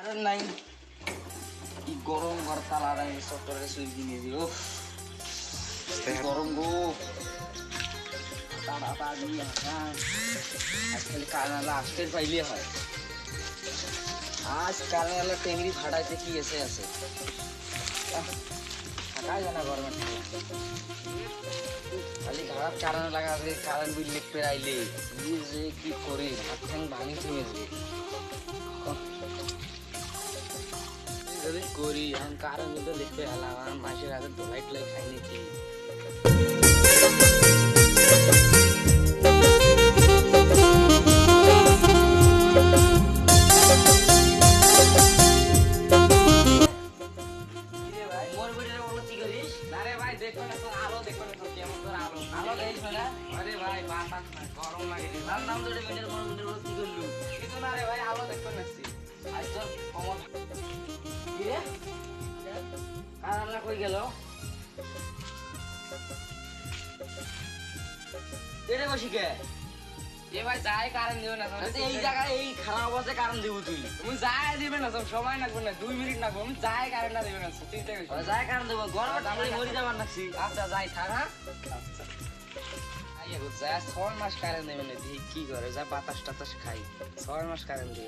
Current নাই, কি গরম ঘর তালা নাই, সফটওয়্যারে সুইচ কিনে দিও, গরম গো তাড়া দিয়ে আজকাল কারেন্ট আজকের পাইলে হয়। আজ কারেন্ট টেংরি ফাটাইতে কি এসে আছে থাকাই জানা গরমের খালি খারাপ কারেন্ট লাগাবে, কারেন্ট বিল লিখতে আইলে যে কি করি হাত ঠ্যাং ভাঙি থেমে যাবে করি এখন কারেন্ট বিল লিখতে এলাম আর মাসের আগে দোলাই টোলাই খাই নিচ্ছি। কই গেল বসি কে ভাই যাই কারণ দিবে না এই জায়গায় এই খারাপ অবস্থায় কারণ দিব তুই তুমি যাই দিবে না সময় লাগবে না 2 মিনিট লাগবে আমি যাই কারণ না দিবে না যাই কারণ দেবো গরম মরি যাবার নাকি। আচ্ছা যাই থাকা আচ্ছা 6 মাস কারেন্ট দেবে না দেখি কি করে যা বাতাস টাতাস খাই 6 মাস কারেন্ট দেবে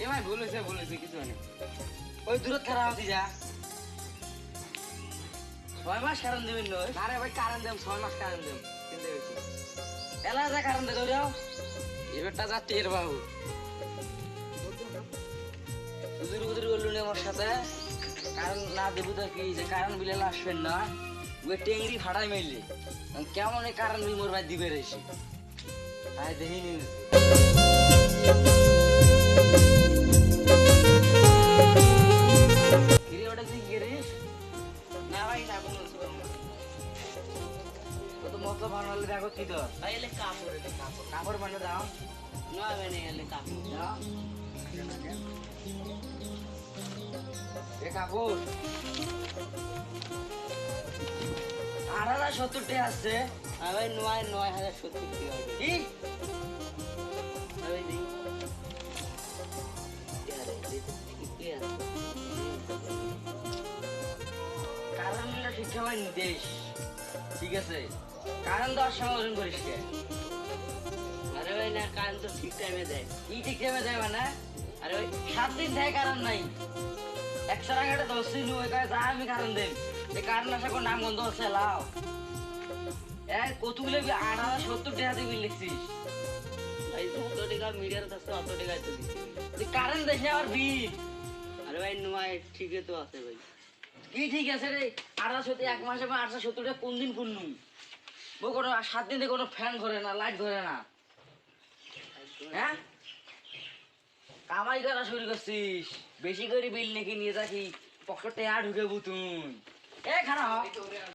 এ ভাই ভুল হয়েছে কিছু নেই ওই দূরত খারাপ হতে যা 6 মাস কারেন্ট দেবেন নয় আরে ভাই কারেন্ট দেব 6 মাস কারেন্ট দেব কিনতে গেছি এলা যা কারেন্ট দেব যাও এবারটা যা টের বাবু উদুর বললু না আমার সাথে কারেন্ট না দেবো তো কি যে কারেন্ট বিলে আসবেন না ওই টেংরি ফাটাই মাইলে কেমন এই কারেন্ট বিল মোর ভাই দিবে রেছি তাই দেখিনি কিরে ওটা তুই গেরিস না ভাই না কোনো তো মতো বানালে দেখো কি তো ভাই এলে কাপড় বানিয়ে দাও না মানে এলে কাপড় দাও এ কাপড় 8,070 টাকা আছে ভাই 9,070 টাকা কি ভাই দেই কারণ ঠিক সময় নির্দেশ ঠিক আছে কারণ দেওয়ার সময় ওজন করিস কে আরে ভাই না কারণ তো ঠিক টাইমে দেয় কি ঠিক টাইমে দেয় মানে আরে ভাই 7 দিন দেয় কারণ নাই 100 টাকাটা 10 দিন হয়ে যায় যা আমি কারণ দেন এই কারণ আশা করে নাম গন্ধ আছে লাও কতগুলো 8,070 টাকা দিয়ে লিখছিস ভাই 100 টাকা মিডিয়ার কাছে 100 টাকা তো দিচ্ছি কারণ দেশে আবার বিল আরে ভাই নয় ঠিকই তো আছে ভাই কি ঠিক আছে রে 870 এক মাসে 870 টাকা কোন দিন কুন্নু ও কোনো 7 দিন থেকে কোনো ফ্যান ঘরে না লাইট ঘরে না হ্যাঁ কামাই করা শুরু করছিস বেশি করে বিল নাকি নিয়ে যাকি পকেটে ঢুকে বুতুন এ খারাপ